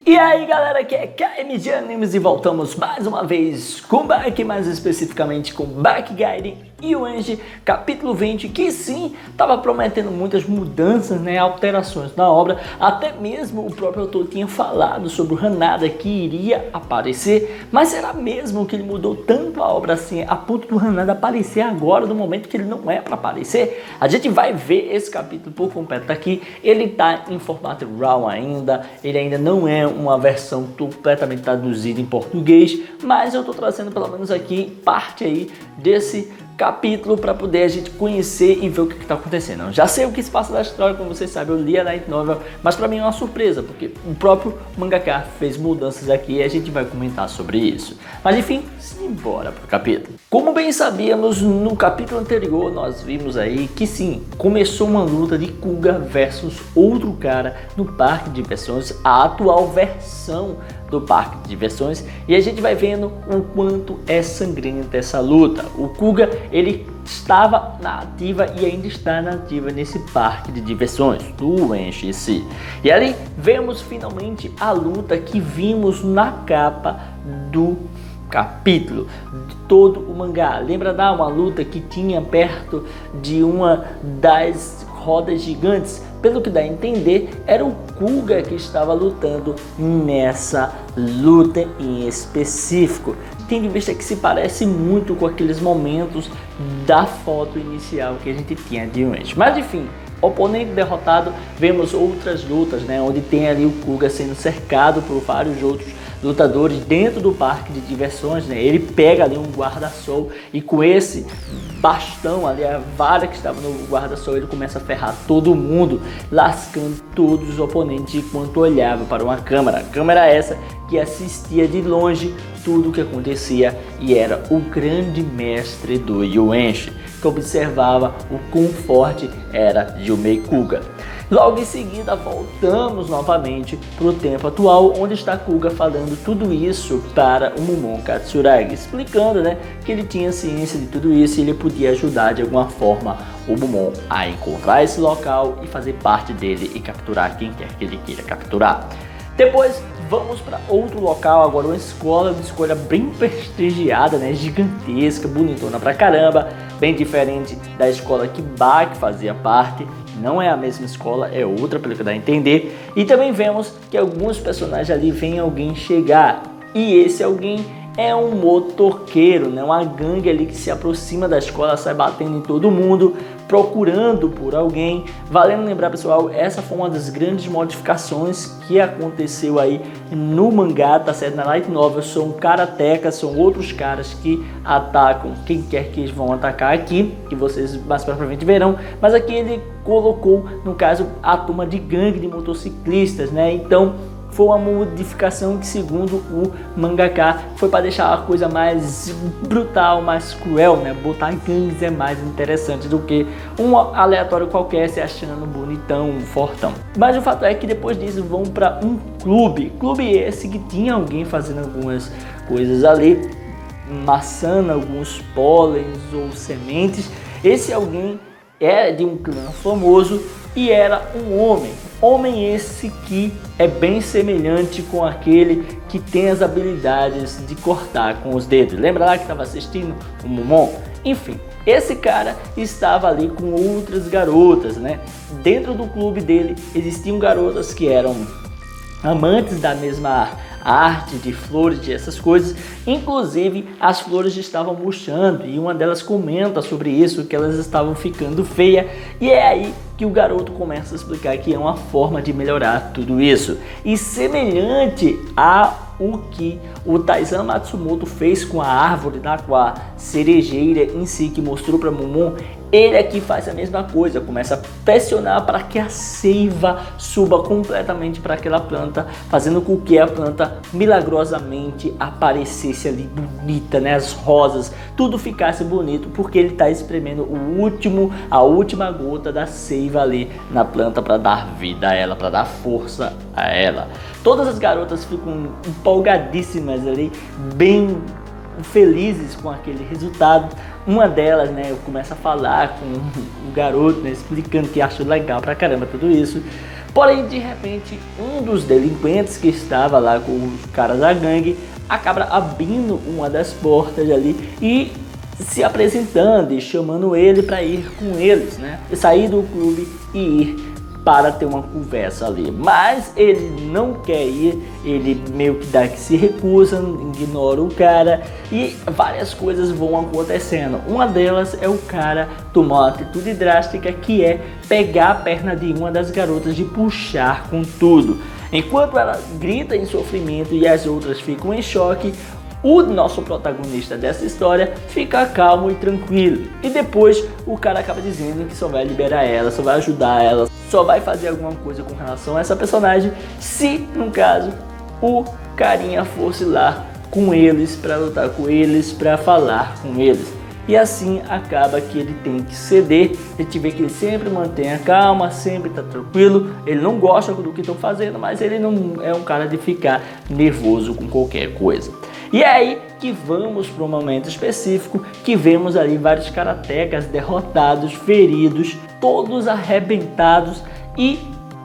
E aí galera, aqui é KM de Animes e voltamos mais uma vez com Baki, mais especificamente com Baki Guide Yuanji, capítulo 20, que sim, estava prometendo muitas mudanças, alterações na obra. Até mesmo o próprio autor tinha falado sobre o Hanada que iria aparecer, mas será mesmo que ele mudou tanto a obra assim, a ponto do Hanada aparecer agora, no momento que ele não é para aparecer? A gente vai ver esse capítulo por completo aqui. Ele está em formato RAW ainda, ele ainda não é uma versão completamente traduzida em português, mas eu estou trazendo pelo menos aqui parte aí desse capítulo para poder a gente conhecer e ver o que está acontecendo. Eu já sei o que se passa da história, como vocês sabem, eu li a Light Novel, mas para mim é uma surpresa, porque o próprio mangaka fez mudanças aqui e a gente vai comentar sobre isso. Mas enfim, simbora pro capítulo. Como bem sabíamos, no capítulo anterior nós vimos aí que sim, começou uma luta de Kuga versus outro cara no parque de diversões, a atual versão do parque de diversões, e a gente vai vendo o quanto é sangrenta essa luta. O Kuga, ele estava na ativa e ainda está na ativa nesse parque de diversões do Yuanji. E ali vemos finalmente a luta que vimos na capa do capítulo de todo o mangá. Lembra uma luta que tinha perto de uma das rodas gigantes? Pelo que dá a entender, era o Kuga que estava lutando nessa luta em específico. Tendo em vista que se parece muito com aqueles momentos da foto inicial que a gente tinha de Yuanji. Mas enfim, oponente derrotado, vemos outras lutas, onde tem ali o Kuga sendo cercado por vários outros lutadores dentro do parque de diversões. Ele pega ali um guarda-sol e com esse bastão ali, a vara que estava no guarda-sol, ele começa a ferrar todo mundo, lascando todos os oponentes enquanto olhava para uma câmera. A câmera essa que assistia de longe tudo o que acontecia e era o grande mestre do Yuanji, que observava o quão forte era Yumei Kuga. Logo em seguida voltamos novamente para o tempo atual, onde está Kuga falando tudo isso para o Mumon Katsuragi, explicando que ele tinha ciência de tudo isso e ele podia ajudar de alguma forma o Mumon a encontrar esse local e fazer parte dele e capturar quem quer que ele queira capturar. Depois vamos para outro local, agora uma escola bem prestigiada, gigantesca, bonitona pra caramba, bem diferente da escola que Baki fazia parte. Não é a mesma escola, é outra, pelo que dá a entender. E também vemos que alguns personagens ali veem alguém chegar, e esse alguém é um motoqueiro, uma gangue ali que se aproxima da escola, sai batendo em todo mundo, procurando por alguém. Valendo lembrar, pessoal, essa foi uma das grandes modificações que aconteceu aí no mangá, tá certo? Na Light Novel são karatecas, são outros caras que atacam quem quer que eles vão atacar aqui, que vocês mais pra frente verão, mas aqui ele colocou, no caso, a turma de gangue de motociclistas, então foi uma modificação que, segundo o mangaka, foi para deixar a coisa mais brutal, mais cruel, Botar gangues é mais interessante do que um aleatório qualquer se achando bonitão, fortão. Mas o fato é que depois disso vão para um clube esse que tinha alguém fazendo algumas coisas ali, maçã, alguns pólens ou sementes. Esse alguém é de um clã famoso e era um homem esse que é bem semelhante com aquele que tem as habilidades de cortar com os dedos. Lembra lá que estava assistindo o Mumon? Enfim, esse cara estava ali com outras garotas, Dentro do clube dele existiam garotas que eram amantes da mesma arte de flores, de essas coisas. Inclusive as flores estavam murchando e uma delas comenta sobre isso, que elas estavam ficando feias, e é aí que o garoto começa a explicar que é uma forma de melhorar tudo isso. E semelhante a o que o Taizan Matsumoto fez com a árvore, com a cerejeira em si, que mostrou para Mumon, ele aqui faz a mesma coisa, começa a pressionar para que a seiva suba completamente para aquela planta, fazendo com que a planta milagrosamente aparecesse ali bonita, as rosas, tudo ficasse bonito, porque ele está espremendo a última gota da seiva ali na planta para dar vida a ela, para dar força a ela. Todas as garotas ficam empolgadíssimas ali, bem felizes com aquele resultado. Uma delas, começa a falar com o garoto, explicando que achou legal pra caramba tudo isso. Porém, de repente, um dos delinquentes que estava lá com os caras da gangue acaba abrindo uma das portas ali e se apresentando e chamando ele para ir com eles, né? E sair do clube e ir para ter uma conversa ali. Mas ele não quer ir, ele meio que dá que se recusa, ignora o cara e várias coisas vão acontecendo. Uma delas é o cara tomar uma atitude drástica, que é pegar a perna de uma das garotas e puxar com tudo. Enquanto ela grita em sofrimento e as outras ficam em choque, o nosso protagonista dessa história fica calmo e tranquilo. E depois o cara acaba dizendo que só vai liberar ela, só vai ajudar ela, só vai fazer alguma coisa com relação a essa personagem se, no caso, o carinha fosse lá com eles, para lutar com eles, para falar com eles. E assim acaba que ele tem que ceder. A gente vê que ele sempre mantém a calma, sempre tá tranquilo. Ele não gosta do que estão fazendo, mas ele não é um cara de ficar nervoso com qualquer coisa. E é aí que vamos para um momento específico que vemos ali vários karatecas derrotados, feridos, todos arrebentados, e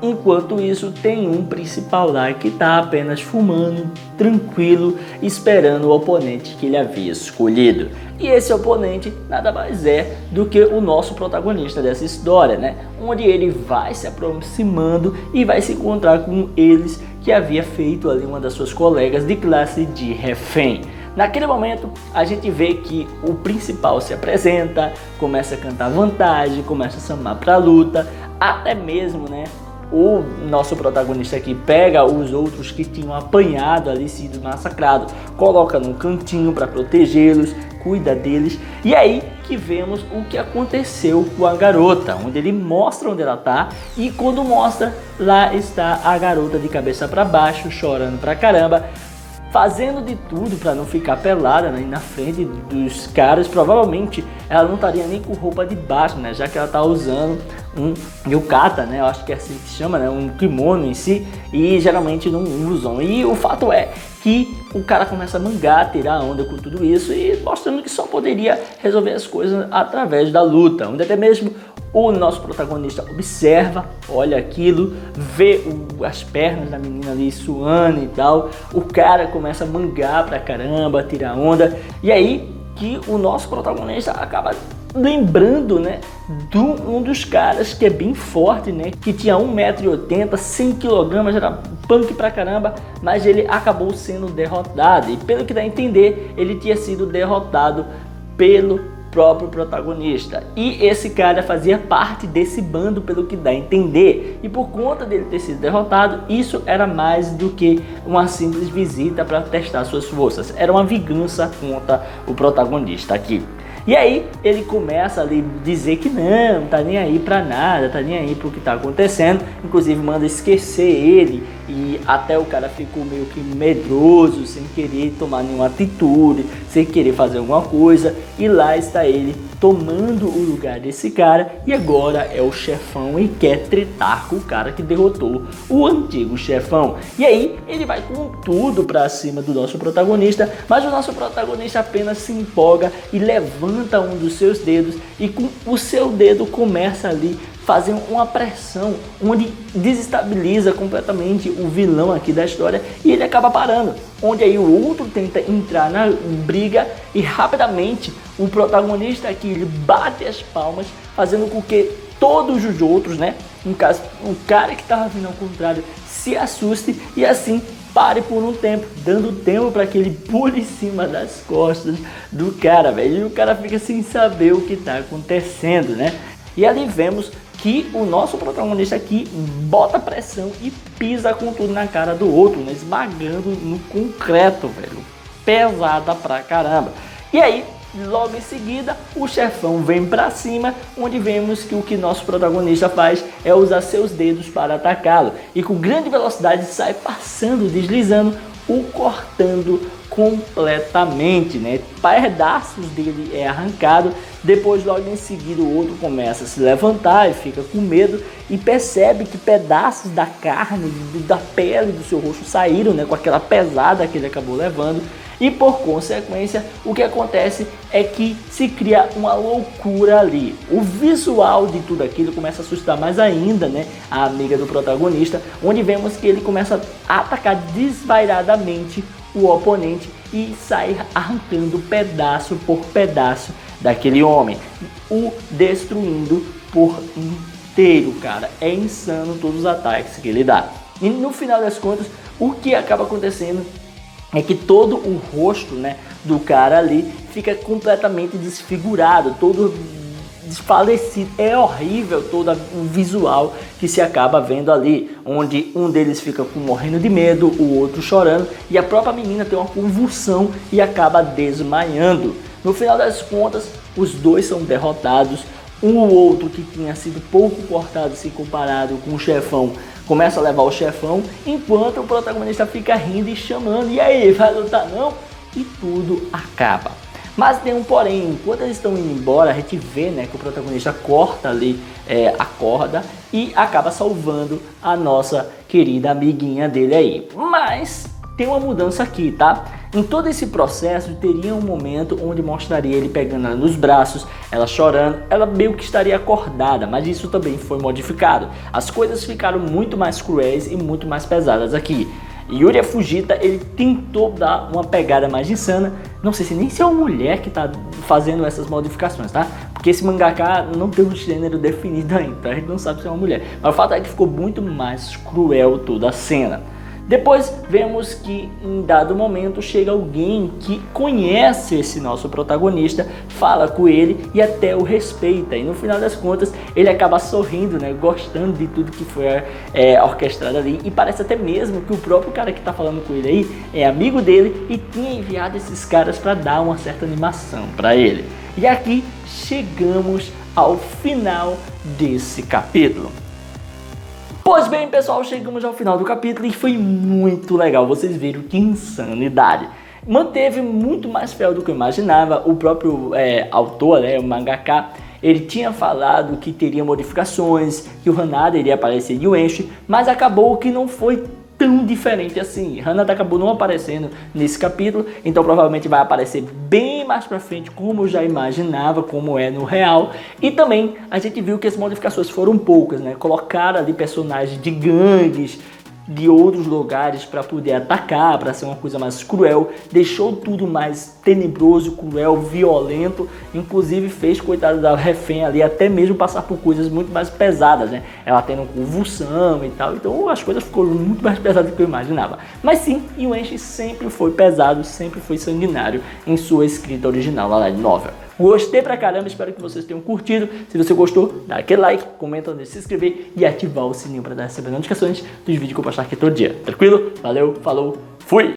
enquanto isso tem um principal lá que está apenas fumando, tranquilo, esperando o oponente que ele havia escolhido. E esse oponente nada mais é do que o nosso protagonista dessa história, né? Onde ele vai se aproximando e vai se encontrar com eles que havia feito ali uma das suas colegas de classe de refém. Naquele momento a gente vê que o principal se apresenta, começa a cantar vantagem, começa a chamar para luta, até mesmo, né? O nosso protagonista aqui pega os outros que tinham apanhado ali, sido massacrados, coloca num cantinho para protegê-los, cuida deles. E aí que vemos o que aconteceu com a garota, onde ele mostra onde ela tá, e quando mostra, lá está a garota de cabeça para baixo, chorando pra caramba, fazendo de tudo para não ficar pelada, né, na frente dos caras. Provavelmente ela não estaria nem com roupa de baixo, né, já que ela tá usando um yukata, né, eu acho que é assim que se chama, né, um kimono em si, e geralmente não usam. E o fato é que o cara começa a mangar, tirar onda com tudo isso e mostrando que só poderia resolver as coisas através da luta, onde até mesmo o nosso protagonista observa, olha aquilo, vê as pernas da menina ali suando e tal. O cara começa a mangar pra caramba, tirar onda. E aí que o nosso protagonista acaba lembrando, né, de um dos caras que é bem forte, né, que tinha 1,80 m, 100 kg, era punk pra caramba, mas ele acabou sendo derrotado. E pelo que dá a entender, ele tinha sido derrotado pelo próprio protagonista, e esse cara fazia parte desse bando, pelo que dá a entender, e por conta dele ter sido derrotado, isso era mais do que uma simples visita para testar suas forças, era uma vingança contra o protagonista aqui. E aí ele começa ali a dizer que não tá nem aí pra nada, tá nem aí pro que tá acontecendo, inclusive manda esquecer ele, e até o cara ficou meio que medroso, sem querer tomar nenhuma atitude, sem querer fazer alguma coisa, e lá está ele tomando o lugar desse cara, e agora é o chefão e quer tretar com o cara que derrotou o antigo chefão. E aí ele vai com tudo pra cima do nosso protagonista, mas o nosso protagonista apenas se empolga e levanta um dos seus dedos, e com o seu dedo começa ali fazer uma pressão onde desestabiliza completamente o vilão aqui da história, e ele acaba parando, onde aí o outro tenta entrar na briga e rapidamente o protagonista aqui ele bate as palmas, fazendo com que todos os outros, né, no caso o cara que estava vindo ao contrário, se assuste e assim pare por um tempo, dando tempo para que ele pule em cima das costas do cara, velho, e o cara fica sem saber o que está acontecendo, né? E ali vemos que o nosso protagonista aqui bota pressão e pisa com tudo na cara do outro, né? Esmagando no concreto, velho, pesada pra caramba. E aí, logo em seguida, o chefão vem pra cima, onde vemos que o que nosso protagonista faz é usar seus dedos para atacá-lo, e com grande velocidade sai passando, deslizando, o cortando completamente, né? Pedaços dele é arrancado. Depois, logo em seguida, o outro começa a se levantar e fica com medo e percebe que pedaços da carne, da pele do seu rosto saíram, né, com aquela pesada que ele acabou levando. E por consequência, o que acontece é que se cria uma loucura ali. O visual de tudo aquilo começa a assustar mais ainda, né, a amiga do protagonista, onde vemos que ele começa a atacar desvairadamente o oponente e sai arrancando pedaço por pedaço daquele homem, o destruindo por inteiro, cara. É insano todos os ataques que ele dá. E no final das contas, o que acaba acontecendo é que todo o rosto, né, do cara ali fica completamente desfigurado, todo desfalecido. É horrível todo o visual que se acaba vendo ali, onde um deles fica morrendo de medo, o outro chorando, e a própria menina tem uma convulsão e acaba desmaiando. No final das contas, os dois são derrotados. O outro, que tinha sido pouco cortado se comparado com o chefão, começa a levar o chefão, enquanto o protagonista fica rindo e chamando: e aí, vai lutar não? E tudo acaba. Mas tem um porém, enquanto eles estão indo embora, a gente vê, né, que o protagonista corta ali a corda e acaba salvando a nossa querida amiguinha dele aí. Mas tem uma mudança aqui, tá? Em todo esse processo teria um momento onde mostraria ele pegando ela nos braços, ela chorando, ela meio que estaria acordada, mas isso também foi modificado. As coisas ficaram muito mais cruéis e muito mais pesadas aqui. Yuria Fujita, ele tentou dar uma pegada mais insana. Não sei se é uma mulher que tá fazendo essas modificações, tá? Porque esse mangaka não tem um gênero definido ainda, então a gente não sabe se é uma mulher. Mas o fato é que ficou muito mais cruel toda a cena. Depois vemos que em dado momento chega alguém que conhece esse nosso protagonista, fala com ele e até o respeita. E no final das contas ele acaba sorrindo, né, gostando de tudo que foi orquestrado ali. E parece até mesmo que o próprio cara que está falando com ele aí é amigo dele e tinha enviado esses caras para dar uma certa animação para ele. E aqui chegamos ao final desse capítulo. Pois bem, pessoal, chegamos ao final do capítulo e foi muito legal. Vocês viram que insanidade. Manteve muito mais fiel do que eu imaginava. O próprio autor, né, o mangaka, ele tinha falado que teria modificações, que o Hanada iria aparecer em Uenshi, mas acabou que não foi tão diferente assim. Hanada acabou não aparecendo nesse capítulo, então provavelmente vai aparecer bem mais pra frente, como eu já imaginava, como é no real. E também a gente viu que as modificações foram poucas, né? Colocaram ali personagens de gangues, de outros lugares para poder atacar, para ser uma coisa mais cruel, deixou tudo mais tenebroso, cruel, violento, inclusive fez, coitada da refém ali, até mesmo passar por coisas muito mais pesadas, né? Ela tendo convulsão e tal, então as coisas foram muito mais pesadas do que eu imaginava. Mas sim, Yuenshi sempre foi pesado, sempre foi sanguinário em sua escrita original, lá na novel. Gostei pra caramba, espero que vocês tenham curtido. Se você gostou, dá aquele like, comenta, se inscrever e ativar o sininho para receber notificações dos vídeos que eu postar aqui todo dia. Tranquilo? Valeu, falou, fui!